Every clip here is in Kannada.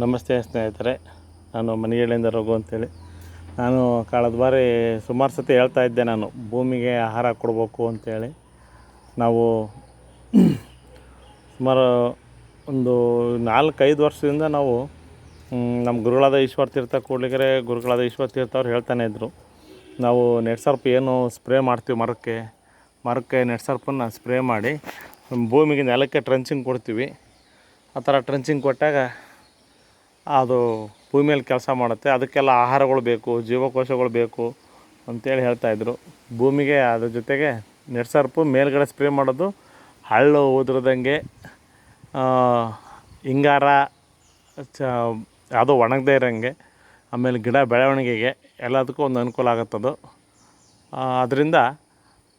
ನಮಸ್ತೆ ಸ್ನೇಹಿತರೆ, ನಾನು ಮನೆಗಳಿಂದ ರಘು ಅಂತೇಳಿ. ನಾನು ಕಳೆದ ಬಾರಿ ಸುಮಾರು ಸತಿ ಹೇಳ್ತಾ ಇದ್ದೆ, ನಾನು ಭೂಮಿಗೆ ಆಹಾರ ಕೊಡಬೇಕು ಅಂತೇಳಿ. ನಾವು ಸುಮಾರು ಒಂದು 4-5 ವರ್ಷದಿಂದ ನಾವು ನಮ್ಮ ಗುರುಗಳಾದ ಈಶ್ವರ ತೀರ್ಥ ಕೂಡ್ಲಿಗೆರೆ ಗುರುಗಳಾದ ಈಶ್ವರ ತೀರ್ಥ ಅವ್ರು ಹೇಳ್ತಾನೆ ಇದ್ದರು, ನಾವು ನೆಟ್ ಸರ್ಪ್ ಏನು ಸ್ಪ್ರೇ ಮಾಡ್ತೀವಿ ಮರಕ್ಕೆ ನೆಟ್ ಸರ್ಪನ್ನು ಸ್ಪ್ರೇ ಮಾಡಿ ಭೂಮಿಗೆ ನೆಲಕ್ಕೆ ಟ್ರಂಚಿಂಗ್ ಕೊಡ್ತೀವಿ. ಆ ಥರ ಟ್ರಂಚಿಂಗ್ ಕೊಟ್ಟಾಗ ಅದು ಭೂಮಿಯಲ್ಲಿ ಕೆಲಸ ಮಾಡುತ್ತೆ. ಅದಕ್ಕೆಲ್ಲ ಆಹಾರಗಳು ಬೇಕು, ಜೀವಕೋಶಗಳು ಬೇಕು ಅಂತೇಳಿ ಹೇಳ್ತಾಯಿದ್ರು. ಭೂಮಿಗೆ ಅದ್ರ ಜೊತೆಗೆ ನೆಟ್ ಸರ್ಪು ಮೇಲ್ಗಡೆ ಸ್ಪ್ರೇ ಮಾಡೋದು ಹಳ್ಳು ಉದುರದಂಗೆ, ಹಿಂಗಾರ ಯಾವುದೋ ಒಣಗದೇ ಇರೋಂಗೆ, ಆಮೇಲೆ ಗಿಡ ಬೆಳವಣಿಗೆಗೆ ಎಲ್ಲದಕ್ಕೂ ಒಂದು ಅನುಕೂಲ ಆಗುತ್ತದು. ಅದರಿಂದ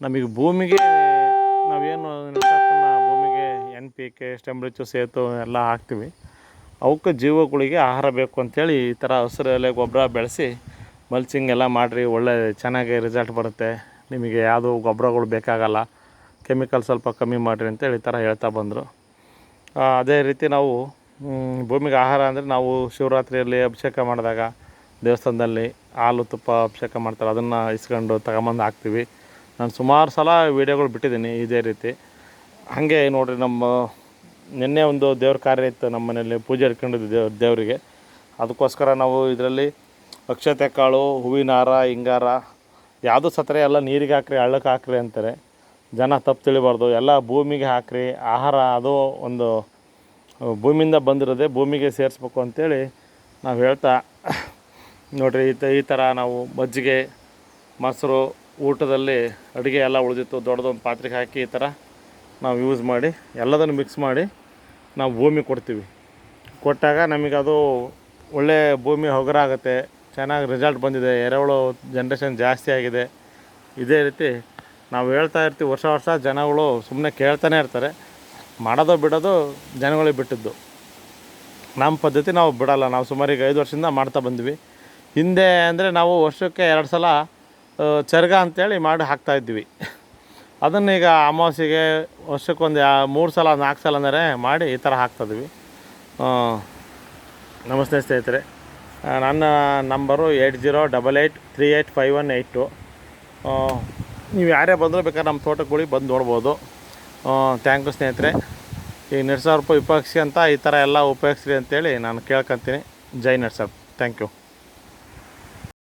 ನಮಗೆ ಭೂಮಿಗೆ ನಾವೇನು ನೆಟ್ ಸರ್ಪನ್ನು ಭೂಮಿಗೆ NPK, ಸ್ಟೆಂಬ್ರಿಚ್ಚು, ಸೇತು ಎಲ್ಲ ಹಾಕ್ತೀವಿ. ಅವಕ್ಕೆ ಜೀವಗಳಿಗೆ ಆಹಾರ ಬೇಕು ಅಂಥೇಳಿ ಈ ಥರ ಹಸಿರು ಎಲೆ ಗೊಬ್ಬರ ಬೆಳೆಸಿ ಮಲ್ಚಿಂಗ್ ಎಲ್ಲ ಮಾಡಿರಿ, ಒಳ್ಳೆ ಚೆನ್ನಾಗಿ ರಿಸಲ್ಟ್ ಬರುತ್ತೆ. ನಿಮಗೆ ಯಾವುದು ಗೊಬ್ಬರಗಳು ಬೇಕಾಗಲ್ಲ, ಕೆಮಿಕಲ್ ಸ್ವಲ್ಪ ಕಮ್ಮಿ ಮಾಡಿರಿ ಅಂತೇಳಿ ಈ ಥರ ಹೇಳ್ತಾ ಬಂದರು. ಅದೇ ರೀತಿ ನಾವು ಭೂಮಿಗೆ ಆಹಾರ ಅಂದರೆ ನಾವು ಶಿವರಾತ್ರಿಯಲ್ಲಿ ಅಭಿಷೇಕ ಮಾಡಿದಾಗ ದೇವಸ್ಥಾನದಲ್ಲಿ ಹಾಲು ತುಪ್ಪ ಅಭಿಷೇಕ ಮಾಡ್ತಾರೆ, ಅದನ್ನು ಇಸ್ಕೊಂಡು ತಗೊಂಬಂದು ಹಾಕ್ತೀವಿ. ನಾನು ಸುಮಾರು ಸಲ ವೀಡಿಯೋಗಳು ಬಿಟ್ಟಿದ್ದೀನಿ ಇದೇ ರೀತಿ. ಹಾಗೆ ನೋಡಿರಿ, ನಮ್ಮ ನಿನ್ನೆ ಒಂದು ದೇವ್ರ ಕಾರ್ಯ ಇತ್ತು ನಮ್ಮ ಮನೆಯಲ್ಲಿ, ಪೂಜೆ ಇಟ್ಕೊಂಡಿದ್ದು ದೇವರಿಗೆ. ಅದಕ್ಕೋಸ್ಕರ ನಾವು ಇದರಲ್ಲಿ ಅಕ್ಷತೆ ಕಾಳು, ಹೂವಿನ ಹಾರ, ಹಿಂಗಾರ ಯಾವುದು ಸತ್ತರೆ ಎಲ್ಲ ನೀರಿಗೆ ಹಾಕ್ರಿ, ಹಳ್ಳಕ್ಕೆ ಹಾಕ್ರಿ ಅಂತಾರೆ. ಜನ ತಪ್ಪು ತಿಳಿಬಾರ್ದು, ಎಲ್ಲ ಭೂಮಿಗೆ ಹಾಕ್ರಿ. ಆಹಾರ ಅದು ಒಂದು ಭೂಮಿಯಿಂದ ಬಂದಿರೋದೆ ಭೂಮಿಗೆ ಸೇರಿಸ್ಬೇಕು ಅಂತೇಳಿ ನಾವು ಹೇಳ್ತಾ ನೋಡಿರಿ. ಈ ಥರ ನಾವು ಮಜ್ಜಿಗೆ, ಮೊಸರು, ಊಟದಲ್ಲಿ ಅಡುಗೆ ಎಲ್ಲ ಉಳಿದಿತ್ತು, ದೊಡ್ಡದೊಂದು ಪಾತ್ರೆಗೆ ಹಾಕಿ ಈ ಥರ ನಾವು ಯೂಸ್ ಮಾಡಿ ಎಲ್ಲದನ್ನು ಮಿಕ್ಸ್ ಮಾಡಿ ನಾವು ಭೂಮಿ ಕೊಡ್ತೀವಿ. ಕೊಟ್ಟಾಗ ನಮಗದು ಒಳ್ಳೆ ಭೂಮಿ ಹೊಗರಾಗುತ್ತೆ, ಚೆನ್ನಾಗಿ ರಿಸಲ್ಟ್ ಬಂದಿದೆ, ಎರೆಹುಳು ಜನ್ರೇಷನ್ ಜಾಸ್ತಿ ಆಗಿದೆ. ಇದೇ ರೀತಿ ನಾವು ಹೇಳ್ತಾ ಇರ್ತೀವಿ. ವರ್ಷ ಜನಗಳು ಸುಮ್ಮನೆ ಕೇಳ್ತಾನೆ ಇರ್ತಾರೆ, ಮಾಡೋದು ಬಿಡೋದು ಜನಗಳಿಗೆ ಬಿಟ್ಟಿದ್ದು. ನಮ್ಮ ಪದ್ಧತಿ ನಾವು ಬಿಡೋಲ್ಲ. ನಾವು ಸುಮಾರು 5 ವರ್ಷದಿಂದ ಮಾಡ್ತಾ ಬಂದ್ವಿ. ಹಿಂದೆ ಅಂದರೆ ನಾವು ವರ್ಷಕ್ಕೆ 2 ಸಲ ಚರ್ಗ ಅಂತೇಳಿ ಮಾಡಿ ಹಾಕ್ತಾಯಿದ್ವಿ. ಅದನ್ನೀಗ ಅಮಾವಾಸ್ಯೆಗೆ ವರ್ಷಕ್ಕೊಂದು 3 ಸಲ 4 ಸಲ ಅಂದರೆ ಮಾಡಿ ಈ ಥರ ಹಾಕ್ತಾಯಿದ್ವಿ. ನಮಸ್ತೆ ಸ್ನೇಹಿತರೆ, ನನ್ನ ನಂಬರು 8088385182. ನೀವು ಯಾರೇ ಬಂದರೂ ಬೇಕಾದ್ರೆ ನಮ್ಮ ತೋಟಗಳಿಗೆ ಬಂದು ನೋಡ್ಬೋದು. ಥ್ಯಾಂಕ್ ಯು ಸ್ನೇಹಿತರೆ. ಈ ನೆಟ್ ಸರ್ಪ್ ಉಪಯೋಗಿಸಿ ಅಂತ ಈ ಥರ ಎಲ್ಲ ಉಪಯೋಗಿಸ್ರಿ ಅಂತೇಳಿ ನಾನು ಕೇಳ್ಕೊತೀನಿ. ಜೈ ನೆಟ್ ಸರ್ಪ್. Thank you.